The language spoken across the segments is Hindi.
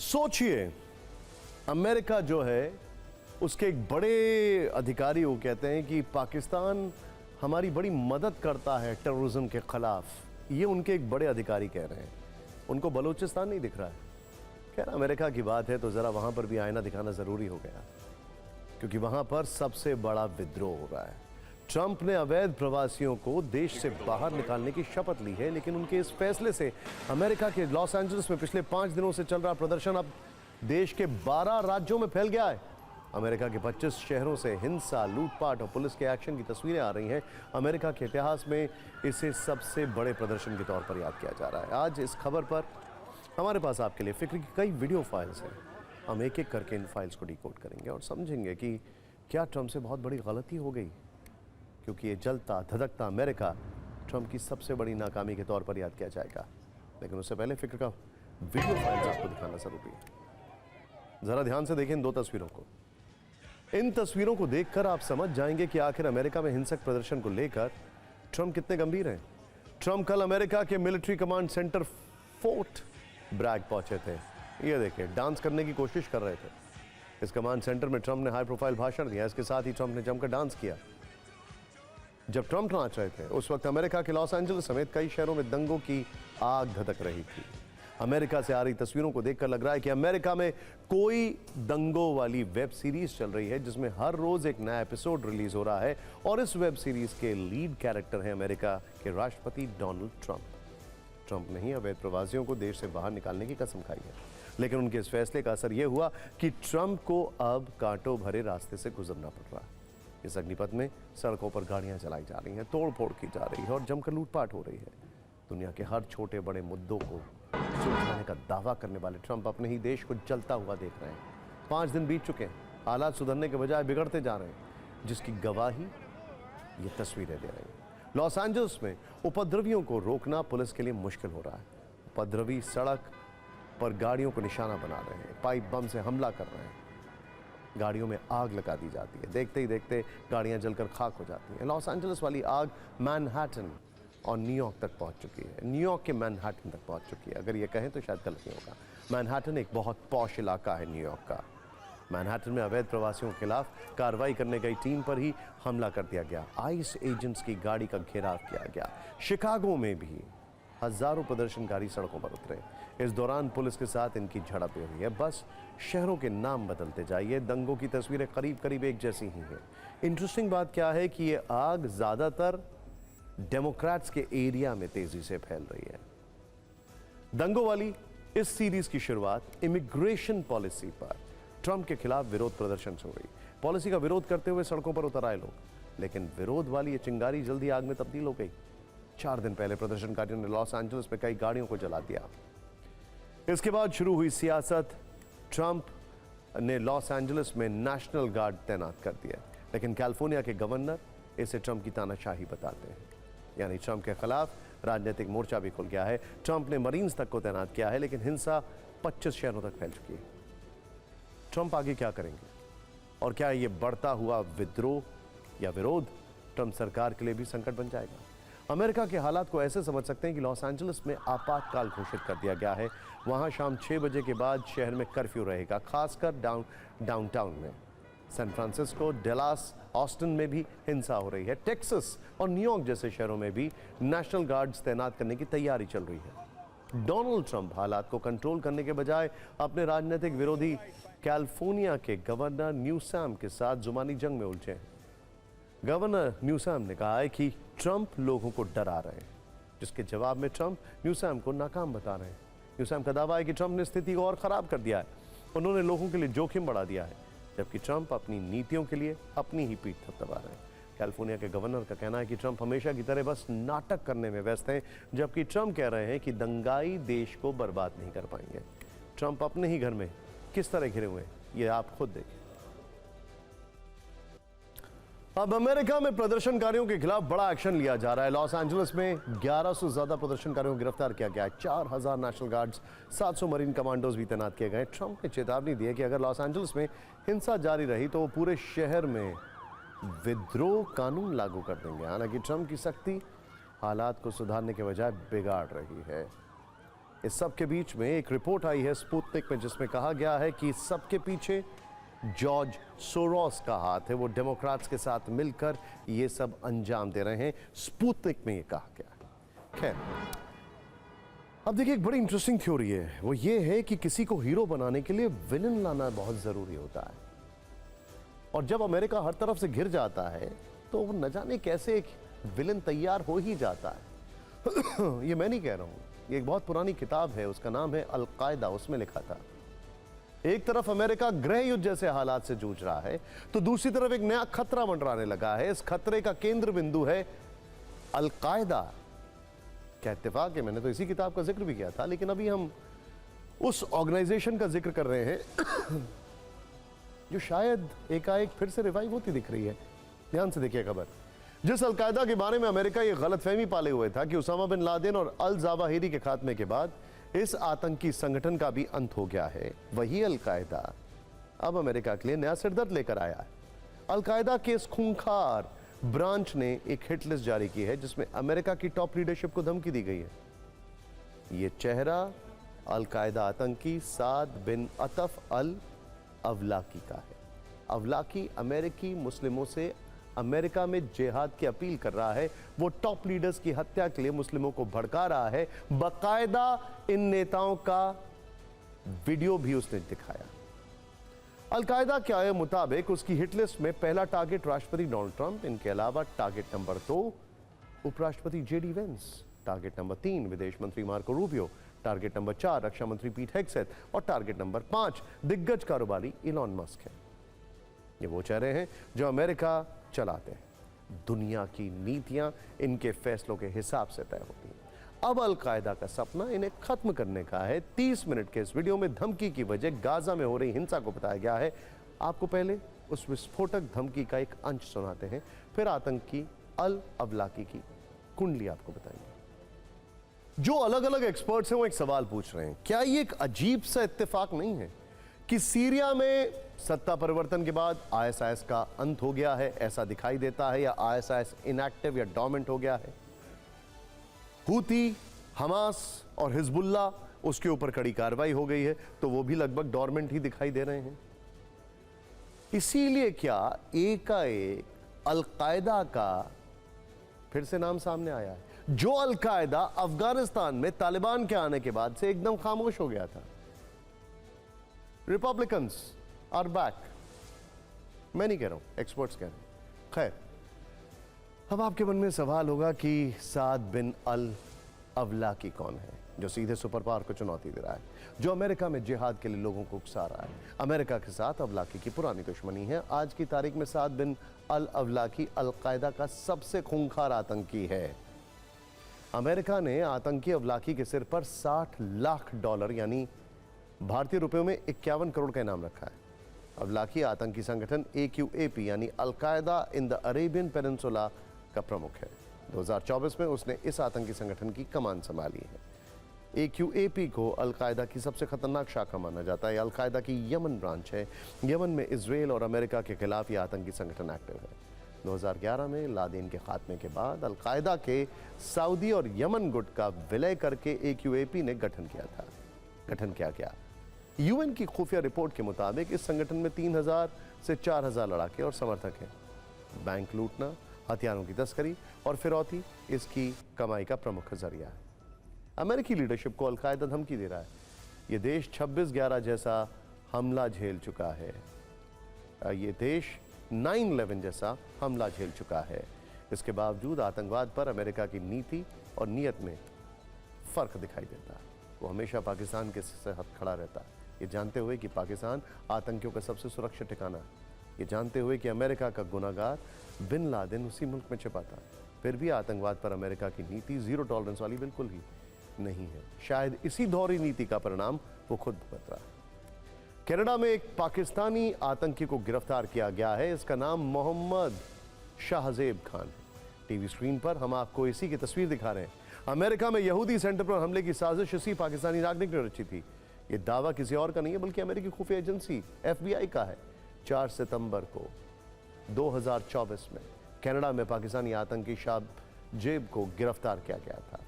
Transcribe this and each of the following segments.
सोचिए, अमेरिका जो है उसके एक बड़े अधिकारी वो कहते हैं कि पाकिस्तान हमारी बड़ी मदद करता है टेररिज्म के खिलाफ। ये उनके एक बड़े अधिकारी कह रहे हैं। उनको बलूचिस्तान नहीं दिख रहा है। खैर, अमेरिका की बात है तो जरा वहां पर भी आईना दिखाना जरूरी हो गया, क्योंकि वहां पर सबसे बड़ा विद्रोह हो रहा है। ट्रंप ने अवैध प्रवासियों को देश से बाहर निकालने की शपथ ली है, लेकिन उनके इस फैसले से अमेरिका के लॉस एंजलिस में पिछले 5 दिनों से चल रहा प्रदर्शन अब देश के 12 राज्यों में फैल गया है। अमेरिका के 25 शहरों से हिंसा, लूटपाट और पुलिस के एक्शन की तस्वीरें आ रही हैं। अमेरिका के इतिहास में इसे सबसे बड़े प्रदर्शन के तौर पर याद किया जा रहा है। आज इस खबर पर हमारे पास आपके लिए फिक्र की कई वीडियो फाइल्स हैं। हम एक एक करके इन फाइल्स को डिकोड करेंगे और समझेंगे कि क्या ट्रंप से बहुत बड़ी गलती हो गई, क्योंकि ये जलता धधकता अमेरिका ट्रंप की सबसे बड़ी नाकामी के तौर पर याद किया जाएगा। लेकिन उससे पहले फिक्र का वीडियो फाइल्स आपको दिखाना जरूरी है। जरा ध्यान से देखें इन 2 तस्वीरों को। इन तस्वीरों को देखकर आप समझ जाएंगे कि आखिर अमेरिका में हिंसक प्रदर्शन को लेकर ट्रंप कितने गंभीर हैं। ट्रंप कल अमेरिका के military command centre Fort Bragg पहुंचे थे। ये देखिए, डांस करने की कोशिश कर रहे थे। इस कमांड सेंटर में ट्रंप ने हाई प्रोफाइल भाषण दिया। इसके साथ ही ट्रंप ने जमकर डांस किया। जब ट्रंप नाच रहे थे उस वक्त अमेरिका के लॉस एंजलिस समेत कई शहरों में दंगों की आग धधक रही थी। अमेरिका से आ रही तस्वीरों को देखकर लग रहा है कि अमेरिका में कोई दंगों वाली वेब सीरीज चल रही है, जिसमें हर रोज एक नया एपिसोड रिलीज हो रहा है। और इस वेब सीरीज के लीड कैरेक्टर हैं अमेरिका के राष्ट्रपति डोनाल्ड ट्रंप। ट्रंप ने ही अवैध प्रवासियों को देश से बाहर निकालने की कसम खाई है, लेकिन उनके इस फैसले का असर यह हुआ कि ट्रंप को अब कांटों भरे रास्ते से गुजरना पड़ रहा है। इस अग्निपथ में सड़कों पर गाड़ियां चलाई जा रही हैं, तोड़ फोड़ की जा रही है और जमकर लूटपाट हो रही है। दुनिया के हर छोटे बड़े मुद्दों को सुलझाने का दावा करने वाले ट्रंप अपने ही देश को जलता हुआ देख रहे हैं। 5 दिन बीत चुके हैं, हालात सुधरने के बजाय बिगड़ते जा रहे हैं, जिसकी गवाही ये तस्वीरें दे रही हैं। लॉस एंजलिस में उपद्रवियों को रोकना पुलिस के लिए मुश्किल हो रहा है। उपद्रवी सड़क पर गाड़ियों को निशाना बना रहे हैं, पाइप बम से हमला कर रहे हैं, गाड़ियों में आग लगा दी जाती है। देखते ही देखते गाड़ियां जलकर खाक हो जाती हैं। लॉस एंजलिस वाली आग मैनहट्टन और न्यूयॉर्क तक पहुंच चुकी है। न्यूयॉर्क के मैनहट्टन तक पहुंच चुकी है। अगर ये कहें तो शायद गलत नहीं होगा। मैनहट्टन एक बहुत पॉश इलाका है न्यूयॉर्क का। मैनहट्टन में अवैध प्रवासियों के खिलाफ कार्रवाई करने गई टीम पर ही हमला कर दिया गया। आइस एजेंट्स की गाड़ी का घेराव किया गया। शिकागो में भी हजारों प्रदर्शनकारी सड़कों पर उतरे। इस दौरान पुलिस के साथ इनकी झड़प हुई है। बस शहरों के नाम बदलते जाइए, दंगों की तस्वीरें करीब करीब एक जैसी ही हैं। इंटरेस्टिंग बात क्या है कि ये आग ज्यादातर डेमोक्रेट्स के एरिया में तेजी से फैल रही है। दंगों वाली इस सीरीज की शुरुआत इमिग्रेशन पॉलिसी पर ट्रंप के खिलाफ विरोध प्रदर्शन से हुई। पॉलिसी का विरोध करते हुए सड़कों पर उतर आए लोग, लेकिन विरोध वाली ये चिंगारी जल्दी आग में तब्दील हो गई। 4 दिन पहले प्रदर्शनकारियों ने लॉस एंजलिस में कई गाड़ियों को जला दिया। इसके बाद शुरू हुई सियासत। ट्रंप ने लॉस एंजलिस में नेशनल गार्ड तैनात कर दिया, लेकिन कैलिफोर्निया के गवर्नर इसे ट्रंप की तानाशाही बताते हैं। यानी ट्रंप के खिलाफ राजनीतिक मोर्चा भी खुल गया है। ट्रंप ने मरीन्स तक को तैनात किया है, लेकिन हिंसा 25 शहरों तक फैल चुकी है। ट्रंप आगे क्या करेंगे और क्या ये बढ़ता हुआ विद्रोह या विरोध ट्रंप सरकार के लिए भी संकट बन जाएगा? अमेरिका के हालात को ऐसे समझ सकते हैं कि लॉस एंजलिस में आपातकाल घोषित कर दिया गया है। वहां शाम 6 बजे के बाद शहर में कर्फ्यू रहेगा, खासकर डाउनटाउन में। सैन फ्रांसिस्को, डलास, ऑस्टिन में भी हिंसा हो रही है। टेक्सास और न्यूयॉर्क जैसे शहरों में भी नेशनल गार्ड्स तैनात करने की तैयारी चल रही है। डोनाल्ड ट्रंप हालात को कंट्रोल करने के बजाय अपने राजनीतिक विरोधी कैलिफोर्निया के गवर्नर न्यूसैम के साथ जुबानी जंग में उलझे हैं। गवर्नर न्यूसैम ने कहा है कि ट्रंप लोगों को डरा रहे हैं, जिसके जवाब में ट्रंप न्यूसैम को नाकाम बता रहे हैं। न्यूसैम का दावा है कि ट्रंप ने स्थिति को और खराब कर दिया है। उन्होंने लोगों के लिए जोखिम बढ़ा दिया है, जबकि ट्रंप अपनी नीतियों के लिए अपनी ही पीठ थपथपा रहे हैं। कैलिफोर्निया के गवर्नर का कहना है कि ट्रंप हमेशा की तरह बस नाटक करने में व्यस्त हैं, जबकि ट्रंप कह रहे हैं कि दंगाई देश को बर्बाद नहीं कर पाएंगे। ट्रंप अपने ही घर में किस तरह घिरे हुए हैं, ये आप खुद देखें। अब अमेरिका में प्रदर्शनकारियों के खिलाफ बड़ा एक्शन लिया जा रहा है। लॉस एंजलिस में 1100 से ज्यादा प्रदर्शनकारियों को गिरफ्तार किया गया है। 4000 नेशनल गार्ड्स, 700 मरीन कमांडोज भी तैनात किए गए। ट्रंप ने चेतावनी दी है कि अगर लॉस एंजलिस में हिंसा जारी रही तो वो पूरे शहर में विद्रोह कानून लागू कर देंगे। हालांकि ट्रंप की सख्ती हालात को सुधारने के बजाय बिगाड़ रही है। इस सब के बीच में एक रिपोर्ट आई है स्पुतनिक में जिसमें कहा गया है कि सबके पीछे जॉर्ज सोरोस का हाथ है। वो डेमोक्रेट्स के साथ मिलकर ये सब अंजाम दे रहे हैं, स्पुतनिक में ये कहा गया है। खैर, अब देखिए एक बड़ी इंटरेस्टिंग थ्योरी है, वो ये है कि किसी को हीरो बनाने के लिए विलन लाना बहुत जरूरी होता है। और जब अमेरिका हर तरफ से घिर जाता है तो वो न जाने कैसे एक विलन तैयार हो ही जाता है। ये मैं नहीं कह रहा हूं, ये एक बहुत पुरानी किताब है, उसका नाम है अल-कायदा। उसमें लिखा था एक तरफ अमेरिका गृह युद्ध जैसे हालात से जूझ रहा है तो दूसरी तरफ एक नया खतरा मंडराने लगा है। इस खतरे का केंद्र बिंदु है अल-कायदा। क्या इत्तेफाक है, मैंने तो इसी किताब का जिक्र भी किया था, लेकिन अभी हम उस ऑर्गेनाइजेशन का जिक्र कर रहे हैं जो शायद एकाएक फिर से रिवाइव होती दिख रही है। ध्यान से देखिए खबर। जिस अल-कायदा के बारे में अमेरिका ये गलतफहमी पाले हुए था कि उसामा बिन लादेन और अल ज़ावाहिरी के खात्मे के बाद इस आतंकी संगठन का भी अंत हो गया है, वही अल-कायदा अब अमेरिका के लिए नया सिरदर्द लेकर आया है। अल-कायदा के इस खूंखार ब्रांच ने एक हिट लिस्ट जारी की है जिसमें अमेरिका की टॉप लीडरशिप को धमकी दी गई है। ये चेहरा अल-कायदा आतंकी साद बिन अतफ अल अवलाकी का है। अवलाकी अमेरिकी मुस्लिमों से अमेरिका में जिहाद की अपील कर रहा है। वो टॉप लीडर्स की हत्या के लिए मुस्लिमों को भड़का रहा है। बाकायदा इन नेताओं का वीडियो भी उसने दिखाया। अल-कायदा के मुताबिक उसकी हिट लिस्ट में पहला टारगेट राष्ट्रपति डोनाल्ड ट्रंप, इनके अलावा टारगेट नंबर 2 उपराष्ट्रपति जेडी वेंस, टारगेट नंबर 3 विदेश मंत्री मार्को रूबियो, टारगेट नंबर 4 रक्षा मंत्री पीट हेग्सेथ और टारगेट नंबर 5 दिग्गज कारोबारी इलॉन मस्क है। ये वो चेहरे हैं जो अमेरिका चलाते हैं। दुनिया की नीतियां इनके फैसलों के हिसाब से तय होती हैं। अब अल-कायदा का सपना इन्हें खत्म करने का है। 30 मिनट के इस वीडियो में धमकी की वजह गाजा में हो रही हिंसा को बताया गया है। आपको पहले उस विस्फोटक धमकी का एक अंश सुनाते हैं, फिर आतंकी अल-अवलाकी की कुंडली आपको बताएंगे। जो अलग अलग एक्सपर्ट्स हैं वो एक सवाल पूछ रहे हैं, क्या ये एक अजीब सा इत्तेफाक नहीं है कि सीरिया में सत्ता परिवर्तन के बाद आईएसआईएस का अंत हो गया है, ऐसा दिखाई देता है, या आईएसआईएस इनएक्टिव या डोमेंट हो गया है। हूती, हमास और हिजबुल्ला, उसके ऊपर कड़ी कार्रवाई हो गई है, तो वो भी लगभग डोरमेंट ही दिखाई दे रहे हैं। इसीलिए क्या एकाएक अल-कायदा का फिर से नाम सामने आया है, जो अल-कायदा अफगानिस्तान में तालिबान के आने के बाद से एकदम खामोश हो गया था। Republicans are back. मैं नहीं कह रहा हूं, एक्सपर्ट्स कह रहे हैं। खैर, अब आपके मन में सवाल होगा कि साद बिन अल अवलाकी कौन है जो सीधे सुपर पावर को चुनौती दे रहा है, जो अमेरिका में जिहाद के लिए लोगों को उकसा रहा है। अमेरिका के साथ अवलाकी की पुरानी दुश्मनी है। आज की तारीख में साद बिन अल अवलाकी अल-कायदा का सबसे खूंखार आतंकी है। अमेरिका ने आतंकी अवलाकी के सिर पर $60 लाख यानी भारतीय रुपयों में 51 करोड़ का इनाम रखा है। अवलाकी आतंकी संगठन AQAP यानी al Qaeda in the Arabian peninsula का प्रमुख है। 2024 में उसने इस आतंकी संगठन की कमान संभाली है। AQAP को अल-कायदा की सबसे खतरनाक शाखा माना जाता है। अल-कायदा की यमन ब्रांच है। यमन में इजराइल और अमेरिका के खिलाफ यह आतंकी संगठन एक्टिव है। 2011 में लादेन के खात्मे के बाद अल-कायदा के सऊदी और यमन गुट का विलय करके AQAP ने गठन किया गया। यूएन की खुफिया रिपोर्ट के मुताबिक इस संगठन में 3000 से 4000 लड़ाके और समर्थक हैं। बैंक लूटना, हथियारों की तस्करी और फिरौती इसकी कमाई का प्रमुख जरिया है। अमेरिकी लीडरशिप को अल-कायदा धमकी दे रहा है। ये देश 26/11 जैसा हमला झेल चुका है। ये देश 9/11 जैसा हमला झेल चुका है। इसके बावजूद आतंकवाद पर अमेरिका की नीति और नीयत में फर्क दिखाई देता है। वो हमेशा पाकिस्तान के साथ खड़ा रहता है, ये जानते हुए कि पाकिस्तान आतंकियों का सबसे सुरक्षित ठिकाना है। ये जानते हुए कि अमेरिका का गुनाहगार बिन लादेन उसी मुल्क में छिपाता है। फिर भी आतंकवाद पर अमेरिका की नीति जीरो टॉलरेंस वाली बिल्कुल ही नहीं है। शायद इसी दोहरी नीति का परिणाम वो खुद भुगत रहा है। कनाडा में एक पाकिस्तानी आतंकी को गिरफ्तार किया गया है। इसका नाम मोहम्मद शाहजेब खान है। टीवी स्क्रीन पर हम आपको इसी की तस्वीर दिखा रहे हैं। अमेरिका में यहूदी सेंटर पर हमले की साजिश इसी पाकिस्तानी नागरिक ने रची थी। ये दावा किसी और का नहीं है बल्कि अमेरिकी खुफिया एजेंसी FBI का है। 4 सितंबर को 2024 में कनाडा में पाकिस्तानी आतंकी शाहजेब को गिरफ्तार किया गया था।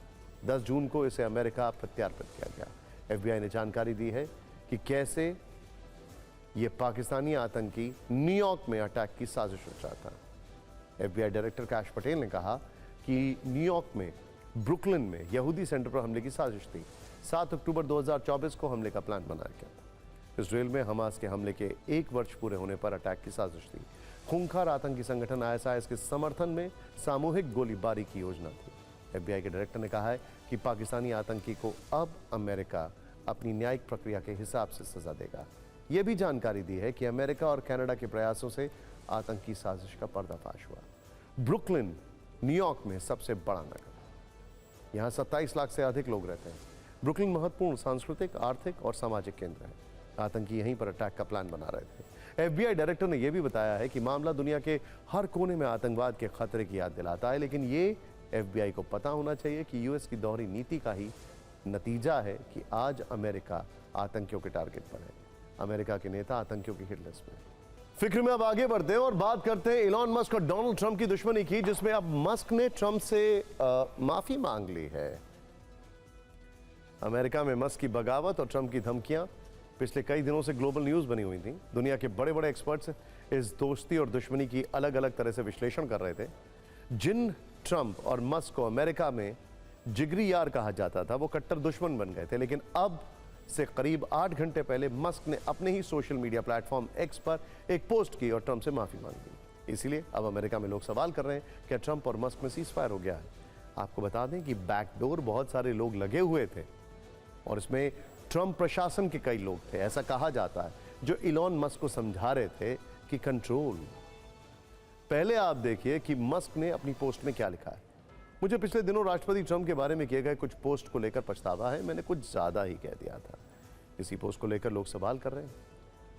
10 जून को इसे अमेरिका प्रत्यार्पित किया गया। FBI ने जानकारी दी है कि कैसे ये पाकिस्तानी आतंकी न्यूयॉर्क में अटैक की साजिश रचा था। FBI डायरेक्टर कैश पटेल ने कहा कि न्यूयॉर्क में ब्रुकलिन में यहूदी सेंटर पर हमले की साजिश थी। 7 अक्टूबर 2024 को हमले का प्लान बनाया गया था। इसराइल में हमास के हमले के 1 वर्ष पूरे होने पर अटैक की साजिश थी। खूंखार आतंकी संगठन ISIS के समर्थन में सामूहिक गोलीबारी की योजना थी। FBI के डायरेक्टर ने कहा है कि पाकिस्तानी आतंकी को अब अमेरिका अपनी न्यायिक प्रक्रिया के हिसाब से सजा देगा। यह भी जानकारी दी है कि अमेरिका और कनाडा के प्रयासों से आतंकी साजिश का पर्दाफाश हुआ। ब्रुकलिन न्यूयॉर्क में सबसे बड़ा नगर, यहाँ 27 लाख से अधिक लोग रहते हैं। ब्रुकलिन महत्वपूर्ण सांस्कृतिक, आर्थिक और सामाजिक केंद्र है। आतंकी यहीं पर अटैक का प्लान बना रहे थे। FBI डायरेक्टर ने यह भी बताया है कि मामला दुनिया के हर कोने में आतंकवाद के खतरे की याद दिलाता है, लेकिन ये FBI को पता होना चाहिए कि US की दोहरी नीति का ही नतीजा है कि आज अमेरिका आतंकियों के टारगेट पर है। अमेरिका के नेता आतंकियों की हिट लिस्ट में। फिक्र में अब आगे बढ़ते हैं और बात करते हैं इलॉन मस्क और डोनाल्ड ट्रंप की दुश्मनी की, जिसमें अब मस्क ने ट्रंप से माफी मांग ली है। अमेरिका में मस्क की बगावत और ट्रंप की धमकियां पिछले कई दिनों से ग्लोबल न्यूज बनी हुई थी। दुनिया के बड़े बड़े एक्सपर्ट्स इस दोस्ती और दुश्मनी की अलग अलग तरह से विश्लेषण कर रहे थे। जिन ट्रंप और मस्क को अमेरिका में जिगरी यार कहा जाता था, वो कट्टर दुश्मन बन गए थे। लेकिन अब से करीब 8 घंटे पहले मस्क ने अपने ही सोशल मीडिया प्लेटफॉर्म एक्स पर एक पोस्ट की और ट्रंप से माफी मांग ली। इसीलिए अब अमेरिका में लोग सवाल कर रहे हैं कि ट्रंप और मस्क में सीजफायर हो गया है। आपको बता दें कि बैकडोर बहुत सारे लोग लगे हुए थे और इसमें ट्रंप प्रशासन के कई लोग थे, ऐसा कहा जाता है, जो इलॉन मस्क को समझा रहे थे कि कंट्रोल। पहले आप देखिए कि मस्क ने अपनी पोस्ट में क्या लिखा है। मुझे पिछले दिनों राष्ट्रपति ट्रंप के बारे में किए गए कुछ पोस्ट को लेकर पछतावा है, मैंने कुछ ज्यादा ही कह दिया था। इसी पोस्ट को लेकर लोग सवाल कर रहे हैं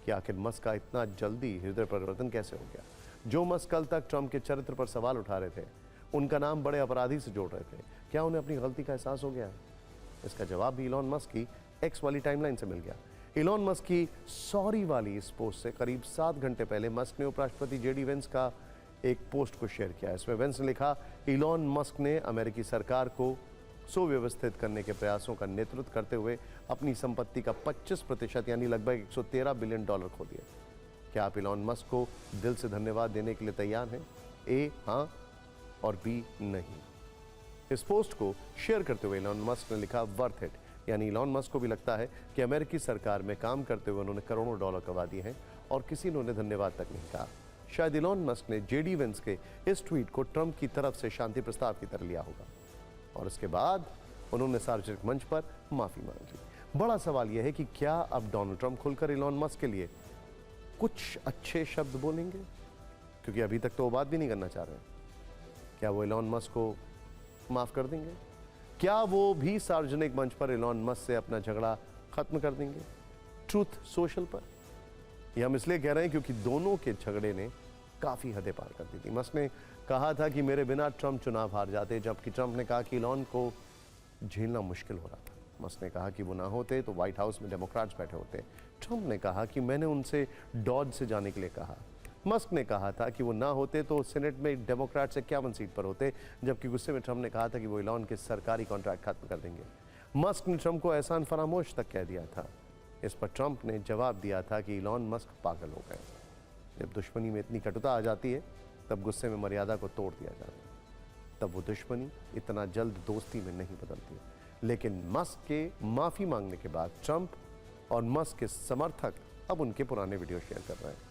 कि आखिर मस्क का इतना जल्दी हृदय परिवर्तन कैसे हो गया। जो मस्क कल तक ट्रंप के चरित्र पर सवाल उठा रहे थे, उनका नाम बड़े अपराधी से जोड़ रहे थे, क्या उन्हें अपनी गलती का एहसास हो गया? इसका जवाब भी इलॉन मस्क की एक्स वाली टाइमलाइन से मिल गया। इलॉन मस्क की सॉरी वाली इस पोस्ट से करीब 7 घंटे पहले मस्क ने उपराष्ट्रपति जेडी वेंस का एक पोस्ट को शेयर किया। इसमें वेंस ने लिखा, इलॉन मस्क ने अमेरिकी सरकार को सुव्यवस्थित करने के प्रयासों का नेतृत्व करते हुए अपनी संपत्ति का 25% यानी लगभग $113 बिलियन खो दिया। क्या आप इलॉन मस्क को दिल से धन्यवाद देने के लिए तैयार हैं? ए हाँ और बी नहीं। इस पोस्ट को शेयर करते हुए इलॉन मस्क ने लिखा, वर्थ इट, यानी इलॉन मस्क को भी लगता है कि अमेरिकी सरकार में काम करते हुए उन्होंने करोड़ों डॉलर कमा दिए हैं और किसी ने उन्हें धन्यवाद तक नहीं कहा। शायद इलॉन मस्क ने जेडी वेंस के इस ट्वीट को ट्रंप की तरफ से शांति प्रस्ताव की तरह लिया होगा और उसके बाद उन्होंने सार्वजनिक मंच पर माफी मांग ली। बड़ा सवाल यह है कि क्या अब डोनाल्ड ट्रंप खुलकर इलॉन मस्क के लिए कुछ अच्छे शब्द बोलेंगे, क्योंकि अभी तक तो वो बात भी नहीं करना चाह रहे। क्या वो इलॉन मस्क को माफ कर देंगे? क्या वो भी सार्वजनिक मंच पर इलॉन मस्क से अपना झगड़ा खत्म कर देंगे ट्रूथ सोशल पर? यह हम इसलिए कह रहे हैं क्योंकि दोनों के झगड़े ने काफी हदें पार कर दी थी। मस्क ने कहा था कि मेरे बिना ट्रंप चुनाव हार जाते, जबकि ट्रंप ने कहा कि इलॉन को झेलना मुश्किल हो रहा था। मस्क ने कहा कि वो ना होते तो व्हाइट हाउस में डेमोक्रेट्स बैठे होते। ट्रंप ने कहा कि मैंने उनसे डॉज से जाने के लिए कहा। मस्क ने कहा था कि वो ना होते तो सेनेट में डेमोक्रेट्स 51 सीट पर होते, जबकि गुस्से में ट्रंप ने कहा था कि वो इलॉन के सरकारी कॉन्ट्रैक्ट खत्म कर देंगे। मस्क ने ट्रंप को एहसान फरामोश तक कह दिया था। इस पर ट्रंप ने जवाब दिया था कि इलॉन मस्क पागल हो गए। जब दुश्मनी में इतनी कटुता आ जाती है, तब गुस्से में मर्यादा को तोड़ दिया जाता है, तब वो दुश्मनी इतना जल्द दोस्ती में नहीं बदलती। लेकिन मस्क के माफी मांगने के बाद ट्रंप और मस्क के समर्थक अब उनके पुराने वीडियो शेयर कर रहे हैं।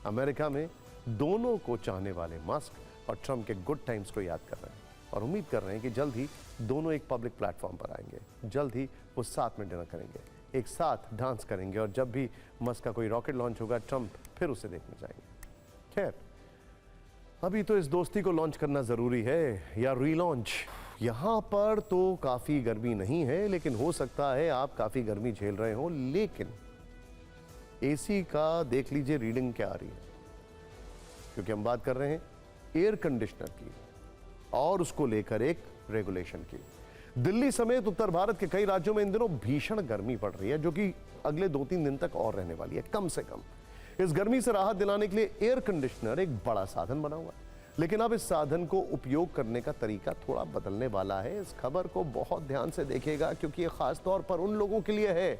अमेरिका में दोनों को चाहने वाले मस्क और ट्रंप के गुड टाइम्स को याद कर रहे हैं और उम्मीद कर रहे हैं कि जल्द ही दोनों एक पब्लिक प्लेटफॉर्म पर आएंगे। जल्द ही वो साथ में डिनर करेंगे, एक साथ डांस करेंगे और जब भी मस्क का कोई रॉकेट लॉन्च होगा, ट्रंप फिर उसे देखने जाएंगे। खैर, अभी तो इस दोस्ती को लॉन्च करना जरूरी है या रीलॉन्च। यहां पर तो काफी गर्मी नहीं है, लेकिन हो सकता है आप काफी गर्मी झेल रहे हो। लेकिन एसी का देख लीजिए रीडिंग क्या आ रही है, क्योंकि हम बात कर रहे हैं एयर कंडीशनर की और उसको लेकर एक रेगुलेशन की। दिल्ली समेत उत्तर भारत के कई राज्यों में इन दिनों भीषण गर्मी पड़ रही है, जो कि अगले 2-3 दिन तक और रहने वाली है कम से कम। इस गर्मी से राहत दिलाने के लिए एयर कंडीशनर एक बड़ा साधन बना हुआ है। लेकिन अब इस साधन को उपयोग करने का तरीका थोड़ा बदलने वाला है। इस खबर को बहुत ध्यान से देखिएगा, क्योंकि ये खास तौर पर उन लोगों के लिए है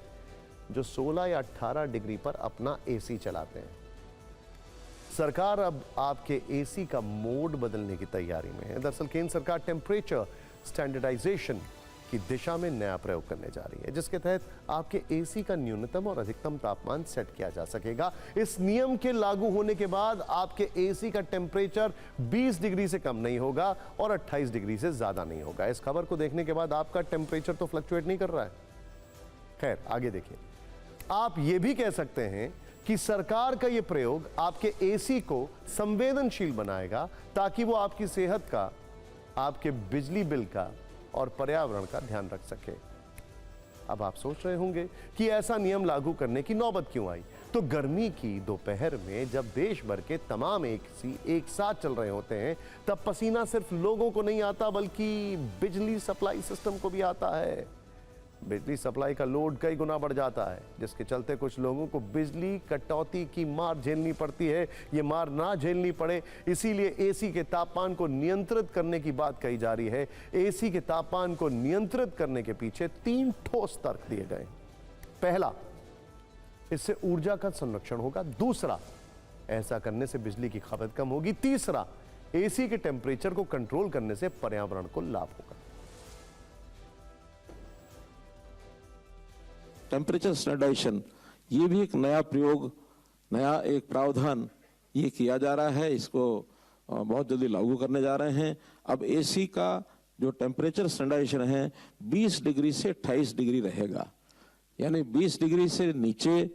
जो 16 या 18 डिग्री पर अपना एसी चलाते हैं। सरकार अब आपके एसी का मोड बदलने की तैयारी में है। दरअसल केंद्र सरकार टेम्परेचर स्टैंडर्डाइजेशन की दिशा में नया प्रयोग करने जा रही है, जिसके तहत आपके एसी का न्यूनतम और अधिकतम तापमान सेट किया जा सकेगा। इस नियम के लागू होने के बाद आपके एसी का टेम्परेचर 20 डिग्री से कम नहीं होगा और 28 डिग्री से ज्यादा नहीं होगा। इस खबर को देखने के बाद आपका टेम्परेचर तो फ्लक्चुएट नहीं कर रहा है। खैर, आगे देखिए। आप ये भी कह सकते हैं कि सरकार का यह प्रयोग आपके एसी को संवेदनशील बनाएगा, ताकि वो आपकी सेहत का, आपके बिजली बिल का और पर्यावरण का ध्यान रख सके। अब आप सोच रहे होंगे कि ऐसा नियम लागू करने की नौबत क्यों आई? तो गर्मी की दोपहर में जब देश भर के तमाम एसी एक साथ चल रहे होते हैं, तब पसीना सिर्फ लोगों को नहीं आता, बल्कि बिजली सप्लाई सिस्टम को भी आता है। बिजली सप्लाई का लोड कई गुना बढ़ जाता है, जिसके चलते कुछ लोगों को बिजली कटौती की मार झेलनी पड़ती है। ये मार ना झेलनी पड़े, इसीलिए एसी के तापमान को नियंत्रित करने की बात कही जा रही है। एसी के तापमान को नियंत्रित करने के पीछे 3 ठोस तर्क दिए गए। पहला, इससे ऊर्जा का संरक्षण होगा। दूसरा, ऐसा करने से बिजली की खपत कम होगी। तीसरा, एसी के टेम्परेचर को कंट्रोल करने से पर्यावरण को लाभ होगा। टेम्परेचर स्टैंडर्डाइजेशन, ये भी एक नया प्रयोग, नया एक प्रावधान ये किया जा रहा है। इसको बहुत जल्दी लागू करने जा रहे हैं। अब एसी का जो टेम्परेचर स्टैंडर्डाइजेशन है 20 डिग्री से 28 डिग्री रहेगा, यानी 20 डिग्री से नीचे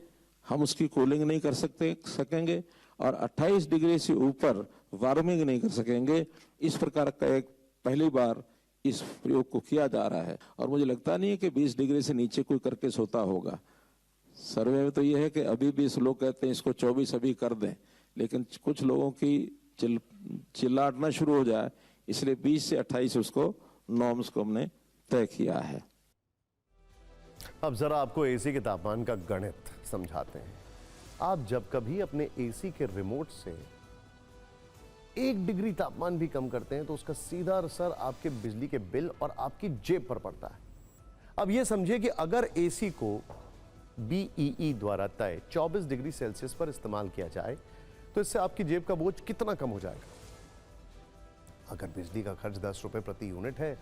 हम उसकी कूलिंग नहीं कर सकेंगे और 28 डिग्री से ऊपर वार्मिंग नहीं कर सकेंगे। इस प्रकार का एक पहली बार इस प्रयोग को किया जा रहा है और मुझे लगता नहीं है कि 20 डिग्री से नीचे कोई करके सोता होगा। सर्वे में तो यह है कि अभी 20 लोग कहते हैं इसको 24 अभी कर दें, लेकिन कुछ लोगों की चिल्लाटना शुरू हो जाए, इसलिए 20 से 28 उसको नॉर्म्स को हमने तय किया है। अब जरा आपको एसी के तापमान का गणित समझाते हैं। आप जब कभी अपने एसी के रिमोट से 1 डिग्री तापमान भी कम करते हैं, तो उसका सीधा असर आपके बिजली के बिल और आपकी जेब पर पड़ता है। अब यह समझिए कि अगर एसी को BEE द्वारा तय 24 डिग्री सेल्सियस पर इस्तेमाल किया जाए, तो इससे आपकी जेब का बोझ कितना कम हो जाएगा। अगर बिजली का खर्च 10 रुपए प्रति यूनिट है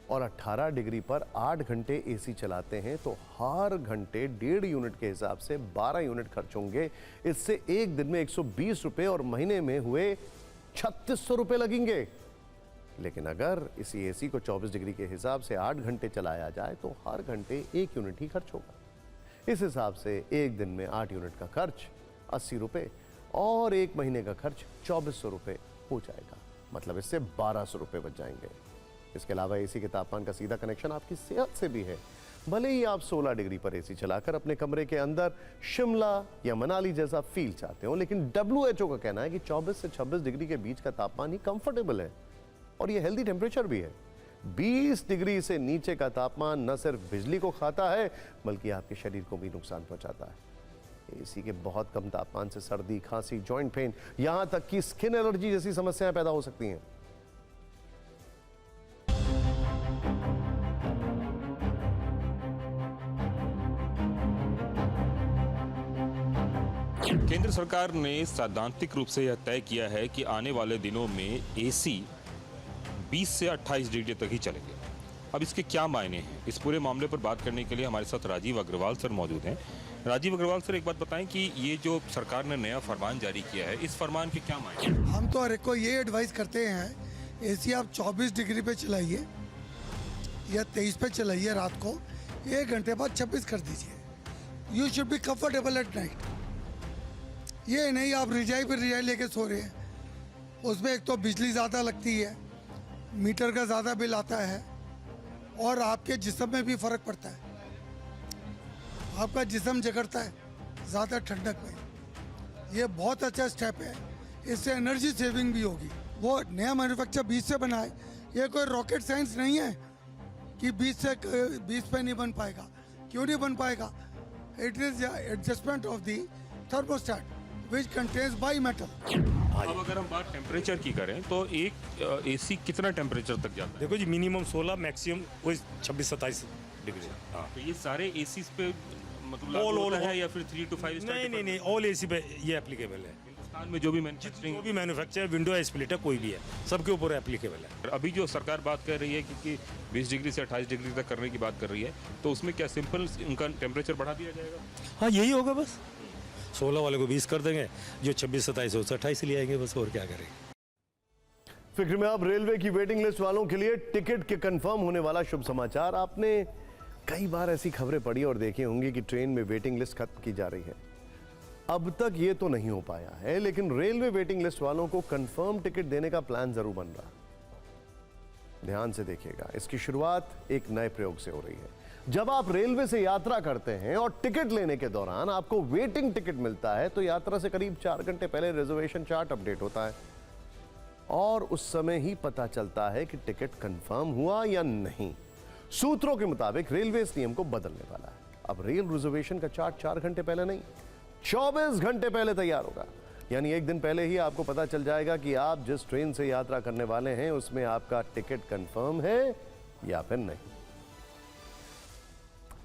और 18 डिग्री पर 8 घंटे एसी चलाते हैं, तो हर घंटे 1.5 यूनिट के हिसाब से 12 यूनिट खर्च होंगे। इससे एक दिन में 120 रुपए और महीने में हुए 3600 रुपए लगेंगे। लेकिन अगर इसी एसी को 24 डिग्री के हिसाब से 8 घंटे चलाया जाए, तो हर घंटे 1 यूनिट ही खर्च होगा। इस हिसाब से एक दिन में 8 यूनिट का खर्च 80 रुपए और एक महीने का खर्च 2400 रुपए हो जाएगा। मतलब इससे 1200 रुपए बच जाएंगे। इसके अलावा एसी के तापमान का सीधा कनेक्शन आपकी सेहत से भी है। भले ही आप 16 डिग्री पर एसी चलाकर अपने कमरे के अंदर शिमला या मनाली जैसा फील चाहते हो, लेकिन WHO का कहना है कि 24 से 26 डिग्री के बीच का तापमान ही कंफर्टेबल है और यह हेल्दी टेम्परेचर भी है। 20 डिग्री से नीचे का तापमान न सिर्फ बिजली को खाता है, बल्कि आपके शरीर को भी नुकसान पहुंचाता है। एसी के बहुत कम तापमान से सर्दी, खांसी, जॉइंट पेन, यहां तक कि स्किन एलर्जी जैसी समस्याएं पैदा हो सकती हैं। केंद्र सरकार ने सैद्धांतिक रूप से यह तय किया है कि आने वाले दिनों में एसी 20 से 28 डिग्री तक ही चलेंगे। अब इसके क्या मायने हैं, इस पूरे मामले पर बात करने के लिए हमारे साथ राजीव अग्रवाल सर मौजूद हैं। राजीव अग्रवाल सर, एक बात बताएं कि ये जो सरकार ने नया फरमान जारी किया है, इस फरमान के क्या मायने हैं? हम तो हर एक को ये एडवाइस करते हैं, एसी आप 24 डिग्री पे चलाइए या 23 पे चलाइए, रात को 1 घंटे बाद 26 कर दीजिए। You should be comfortable at night. ये नहीं आप रिजाई पर रिजाई लेके सो रहे हैं, उसमें एक तो बिजली ज़्यादा लगती है, मीटर का ज़्यादा बिल आता है और आपके जिस्म में भी फ़र्क पड़ता है। आपका जिस्म जगड़ता है ज़्यादा ठंडक में। ये बहुत अच्छा स्टेप है, इससे एनर्जी सेविंग भी होगी। वो नया मैन्युफैक्चर 20 से बना है, ये कोई रॉकेट साइंस नहीं है कि 20 पे नहीं बन पाएगा। क्यों नहीं बन पाएगा? It is adjustment of the thermostat which contains bimetal। हाँ अब जी। अगर हम बात टेम्परेचर की करें तो एक एसी कितना टेम्परेचर तक जाता है? देखो जी, मिनिमम 16, मैक्सिमम वही 26-27 डिग्री। हाँ, तो ये सारे एसीज पे मतलब All- लागू होता all- है या फिर 3 to 5 स्टार? नहीं, ऑल एसी पे ये एप्लीकेबल है। हिंदुस्तान में जो भी मैन्युफैक्चरिंग जो भी मैन्युफैक्चर, विंडो है, स्प्लिट है, कोई भी है, सबके ऊपर एप्लीकेबल है। अभी जो सरकार बात कर रही है कि 20 डिग्री से 28 डिग्री तक करने की बात कर रही है, तो उसमें क्या सिंपल उनका टेम्परेचर बढ़ा दिया जाएगा? हाँ, यही होगा बस। 16 वाले को 20 कर देंगे, जो 26-27 हो 28 ले आएंगे बस, और क्या करेंगे। फिक्र में अब रेलवे की वेटिंग लिस्ट वालों के लिए टिकट के कंफर्म होने वाला शुभ समाचार। आपने कई बार ऐसी खबरें पढ़ी और देखी होंगी कि ट्रेन में वेटिंग लिस्ट खत्म की जा रही है। अब तक ये तो नहीं हो पाया है, लेकिन रेलवे वेटिंग लिस्ट वालों को कंफर्म टिकट देने का प्लान जरूर बन रहा है। ध्यान से देखिएगा, इसकी शुरुआत एक नए प्रयोग से हो रही है। जब आप रेलवे से यात्रा करते हैं और टिकट लेने के दौरान आपको वेटिंग टिकट मिलता है, तो यात्रा से करीब 4 घंटे पहले रिजर्वेशन चार्ट अपडेट होता है और उस समय ही पता चलता है कि टिकट कंफर्म हुआ या नहीं। सूत्रों के मुताबिक रेलवे इस नियम को बदलने वाला है। अब रेल रिजर्वेशन का चार्ट 4 घंटे पहले नहीं, 24 घंटे पहले तैयार होगा। यानी एक दिन पहले ही आपको पता चल जाएगा कि आप जिस ट्रेन से यात्रा करने वाले हैं उसमें आपका टिकट कंफर्म है या फिर नहीं।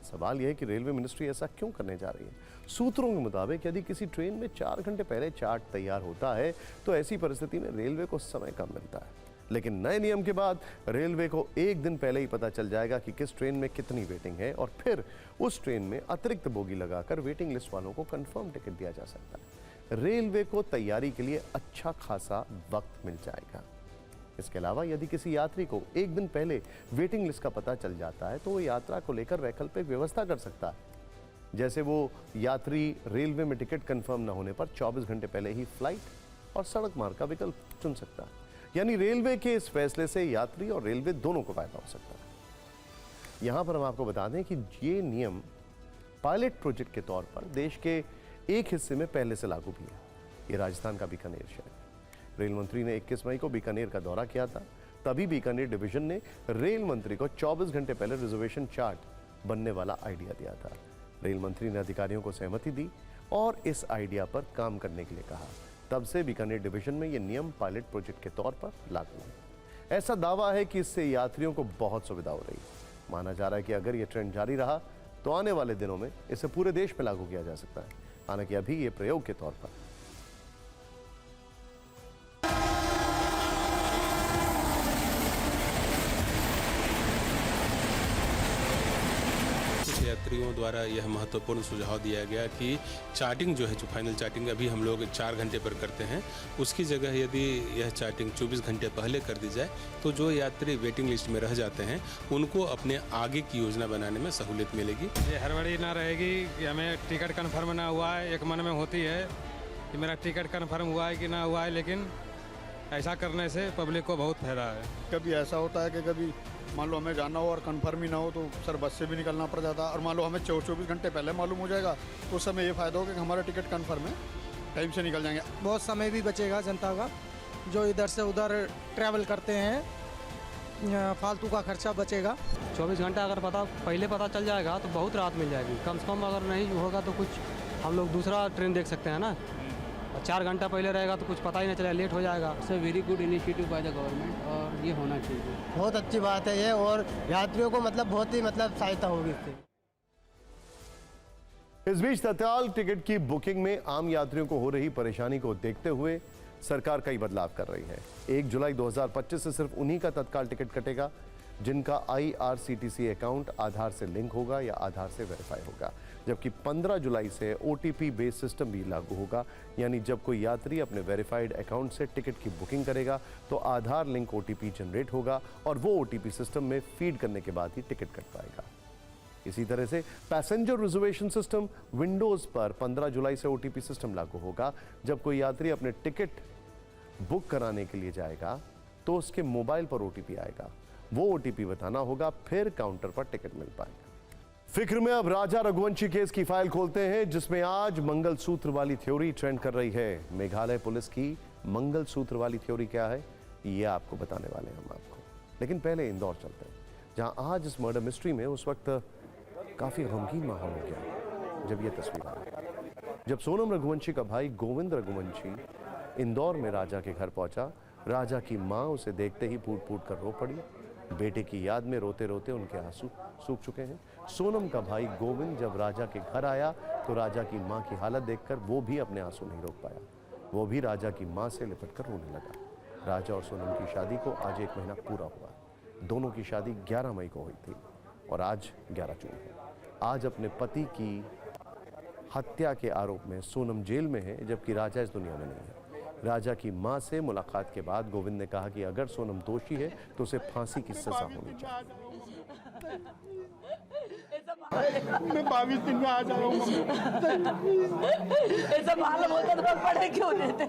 सवाल यह है कि रेलवे मिनिस्ट्री ऐसा क्यों करने जा रही है। सूत्रों के मुताबिक यदि किसी ट्रेन में 4 घंटे पहले चार्ट तैयार होता है तो ऐसी परिस्थिति में रेलवे को समय कम मिलता है, लेकिन नए नियम के बाद रेलवे को एक दिन पहले ही पता चल जाएगा कि किस ट्रेन में कितनी वेटिंग है और फिर उस ट्रेन में अतिरिक्त बोगी लगाकर वेटिंग लिस्ट वालों को कंफर्म टिकट दिया जा सकता है। रेलवे को तैयारी के लिए अच्छा खासा वक्त मिल जाएगा। इसके अलावा यदि किसी यात्री को एक दिन पहले वेटिंग लिस्ट का पता चल जाता है तो वो यात्रा को लेकर वैकल्पिक व्यवस्था कर सकता है। जैसे वो यात्री रेलवे में टिकट कंफर्म न होने पर 24 घंटे पहले ही फ्लाइट और सड़क मार्ग का विकल्प चुन सकता है। यानी रेलवे के इस फैसले से यात्री और रेलवे दोनों को फायदा हो सकता है। यहां पर हम आपको बता दें कि ये नियम पायलट प्रोजेक्ट के तौर पर देश के एक हिस्से में पहले से लागू भी है। ये राजस्थान का बीकानेर शहर है। रेल मंत्री ने 21 मई को बीकानेर का दौरा किया था। तभी बीकानेर डिवीजन ने रेल मंत्री को 24 घंटे पहले रिजर्वेशन चार्ट बनने वाला आइडिया दिया था। रेल मंत्री ने अधिकारियों को सहमति दी और इस आइडिया पर काम करने के लिए कहा। तब से बीकानेर डिवीजन में यह नियम पायलट प्रोजेक्ट के तौर पर लागू है। ऐसा दावा है कि इससे यात्रियों को बहुत सुविधा हो रही है। माना जा रहा है कि अगर यह ट्रेंड जारी रहा तो आने वाले दिनों में इसे पूरे देश में लागू किया जा सकता है। हालांकि अभी ये प्रयोग के तौर पर। यात्रियों द्वारा यह महत्वपूर्ण सुझाव दिया गया कि चार्टिंग जो है, जो फाइनल चार्टिंग अभी हम लोग 4 घंटे पर करते हैं, उसकी जगह यदि यह चार्टिंग 24 घंटे पहले कर दी जाए तो जो यात्री वेटिंग लिस्ट में रह जाते हैं उनको अपने आगे की योजना बनाने में सहूलियत मिलेगी। ये हड़बड़ी ना रहेगी कि हमें टिकट कन्फर्म ना हुआ है, एक मन में होती है कि मेरा टिकट कन्फर्म हुआ है कि ना हुआ है, लेकिन ऐसा करने से पब्लिक को बहुत फायदा है। कभी ऐसा होता है कि कभी मान लो हमें जाना हो और कंफर्म ही ना हो तो सर बस से भी निकलना पड़ जाता, और मान लो हमें 24 घंटे पहले मालूम हो जाएगा तो उस समय ये फ़ायदा होगा कि हमारा टिकट कंफर्म है, टाइम से निकल जाएंगे। बहुत समय भी बचेगा जनता का, जो इधर से उधर ट्रैवल करते हैं, फालतू का खर्चा बचेगा। 24 घंटा अगर पहले पता चल जाएगा तो बहुत राहत मिल जाएगी। कम से कम अगर नहीं होगा तो कुछ हम लोग दूसरा ट्रेन देख सकते हैं ना। 4 घंटा पहले रहेगा तो कुछ पता ही नहीं चलेगा, लेट हो जाएगा। It's very good initiative by the government और ये होना चाहिए। बहुत अच्छी बात है ये, और यात्रियों को बहुत ही सहायता होगी इससे। इस बीच तत्काल टिकट की बुकिंग में आम यात्रियों को हो रही परेशानी को देखते हुए सरकार कई बदलाव कर रही है। 1 जुलाई 2025 से सिर्फ उन्हीं का तत्काल टिकट कटेगा जिनका IRCTC अकाउंट आधार से लिंक होगा या आधार से वेरीफाई होगा, जबकि 15 जुलाई से OTP बेस्ड सिस्टम भी लागू होगा। यानी जब कोई यात्री अपने वेरीफाइड अकाउंट से टिकट की बुकिंग करेगा तो आधार लिंक OTP जनरेट होगा और वो OTP सिस्टम में फीड करने के बाद ही टिकट कट पाएगा। इसी तरह से पैसेंजर रिजर्वेशन सिस्टम विंडोज पर 15 जुलाई से OTP सिस्टम लागू होगा। जब कोई यात्री अपने टिकट बुक कराने के लिए जाएगा तो उसके मोबाइल पर OTP आएगा, वो OTP बताना होगा, फिर काउंटर पर टिकट मिल पाएगा। फिक्र में अब राजा रघुवंशी केस की फाइल खोलते हैं, जिसमें आज मंगलसूत्र वाली थ्योरी ट्रेंड कर रही है। मेघालय पुलिस की मंगलसूत्र वाली थ्योरी क्या है ये आपको बताने वाले हैं हम आपको। लेकिन पहले इंदौर चलते हैं, जहां आज इस मर्डर मिस्ट्री में उस वक्त काफी गमगीन माहौल हो गया जब यह तस्वीर आई, जब सोनम रघुवंशी का भाई गोविंद रघुवंशी इंदौर में राजा के घर पहुंचा। राजा की माँ उसे देखते ही फूट फूट कर रो पड़ी। बेटे की याद में रोते रोते उनके आंसू सूख चुके हैं। सोनम का भाई गोविंद जब राजा के घर आया तो राजा की माँ की हालत देखकर वो भी अपने आंसू नहीं रोक पाया। वो भी राजा की माँ से लिपट कर रोने लगा। राजा और सोनम की शादी को आज 1 महीना पूरा हुआ। दोनों की शादी 11 मई को हुई थी और आज 11 जून है। आज अपने पति की हत्या के आरोप में सोनम जेल में है, जबकि राजा इस दुनिया में नहीं है। राजा की मां से मुलाकात के बाद गोविंद ने कहा कि अगर सोनम दोषी है तो उसे फांसी की सजा होनी चाहिए। मैं 22 दिन में आ जा रहा हूँ। ऐसा मालूम होता तो मैं पढ़े क्यों देते?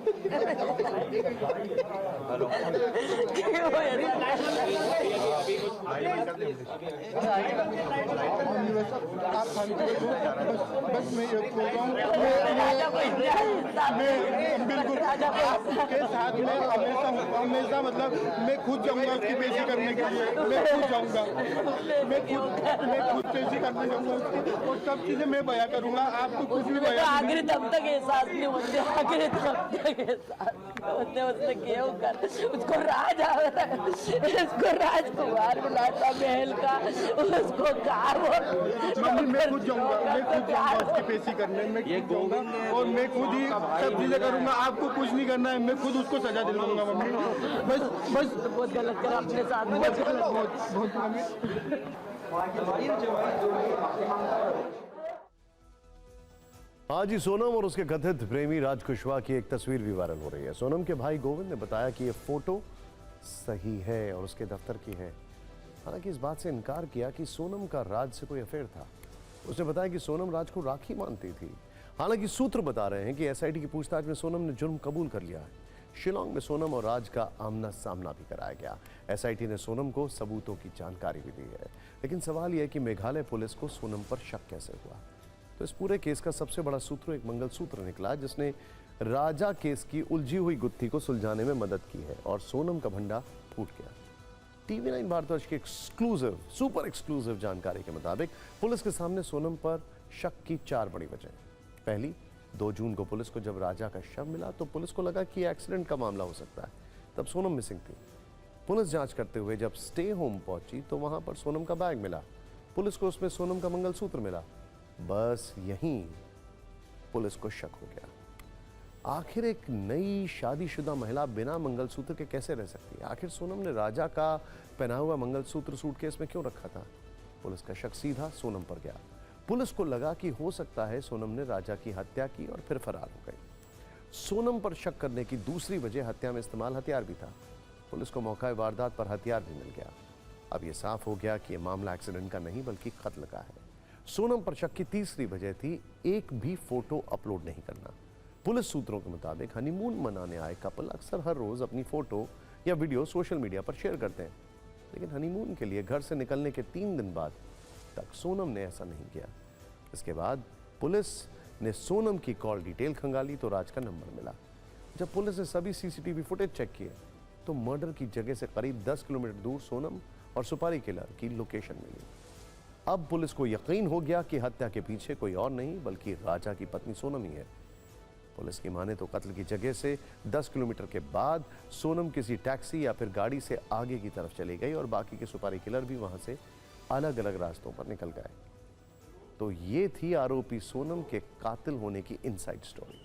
बस मैं ये बोल रहा हूँ, बिल्कुल आपके साथ में हमेशा मतलब मैं खुद जाऊँगा उसकी पेशी करने के लिए। मैं खुद जाऊँगा, मैं खुद पेशी करने जाऊँगा उसकी, और सब चीजें मैं बयां करूँगा। आपको कुछ भी बयां आखिरी दम तक एहसास नहीं होते, आखिरी दम तक एहसास होते। उसने क्यों कर उसको राज आ रहा है, इसको राजकुमार बुलाता महल का, उसको कहा मम्मी मैं खुद जाऊँगा, मैं खुद जाऊँगा उसकी पेशी करने। मैं खुद जाऊँगा और मैं खुद ही सब चीजें करूँगा। आपको कुछ नहीं करना है, मैं खुद उसको सजा दिलवाऊंगा मम्मी। बस बहुत गलत करा अपने साथ, बहुत गलत। आज ही सोनम और उसके कथित प्रेमी राज कुशवाहा की एक तस्वीर भी वायरल हो रही है। सोनम के भाई गोविंद ने बताया कि ये फोटो सही है और उसके दफ्तर की है। हालांकि इस बात से इनकार किया कि सोनम का राज से कोई अफेयर था। उसने बताया कि सोनम राज को राखी मानती थी। हालांकि सूत्र बता रहे हैं कि एसआईटी की पूछताछ में सोनम ने जुर्म कबूल कर लिया है। शिलांग में सोनम और राज का आमना सामना भी कराया गया। एसआईटी ने सोनम को सबूतों की जानकारी भी दी है। लेकिन सवाल यह है कि मेघालय पुलिस को सोनम पर शक कैसे हुआ। तो इस पूरे केस का सबसे बड़ा सूत्र एक मंगलसूत्र निकला जिसने राजा केस की उलझी हुई गुत्थी को सुलझाने में मदद की है और सोनम का भंडा फूट गया। TV9 भारतवर्ष की एक्सक्लूसिव सुपर एक्सक्लूसिव जानकारी के मुताबिक पुलिस के सामने सोनम पर शक की 4 बड़ी वजह। पहली, 2 जून को पुलिस को जब राजा का शव मिला तो पुलिस को लगा कि एक्सीडेंट का मामला हो सकता है। तब सोनम मिसिंग थी। पुलिस जांच करते हुए जब स्टे होम पहुंची तो वहां पर सोनम का बैग मिला। पुलिस को उसमें सोनम का मंगलसूत्र मिला। बस यहीं पुलिस को शक हो गया। आखिर एक नई शादीशुदा महिला बिना मंगलसूत्र के कैसे रह सकती है? आखिर सोनम ने राजा का पहना हुआ मंगलसूत्र सूटकेस में क्यों रखा था? पुलिस का शक सीधा सोनम पर गया। पुलिस को लगा कि हो सकता है सोनम ने राजा की हत्या की और फिर फरार हो गई। सोनम पर शक करने की दूसरी वजह हत्या में इस्तेमाल हथियार भी था। पुलिस को मौका वारदात पर हथियार भी मिल गया। अब यह साफ हो गया कि यह मामला एक्सीडेंट का नहीं बल्कि कत्ल का है। सोनम पर शक की तीसरी वजह थी एक भी फोटो अपलोड नहीं करना। पुलिस सूत्रों के मुताबिक हनीमून मनाने आए कपल अक्सर हर रोज अपनी फोटो या वीडियो सोशल मीडिया पर शेयर करते हैं, लेकिन हनीमून के लिए घर से निकलने के 3 दिन बाद तक सोनम ने ऐसा नहीं किया। इसके बाद पुलिस ने सोनम की कॉल डिटेल खंगाली तो राज का नंबर मिला। जब पुलिस ने सभी सीसीटीवी फुटेज चेक किए तो मर्डर की जगह से करीब 10 किलोमीटर दूर सोनम और सुपारी किलर की लोकेशन मिली। अब पुलिस को यकीन हो गया कि हत्या के पीछे कोई और नहीं बल्कि राजा की पत्नी सोनम ही है। पुलिस की माने तो कत्ल की जगह से 10 किलोमीटर के बाद सोनम किसी टैक्सी या फिर गाड़ी से आगे की तरफ चली गई और बाकी के सुपारी किलर भी वहां से अलग अलग रास्तों पर निकल गए। तो ये थी आरोपी सोनम के कातिल होने की इनसाइड स्टोरी।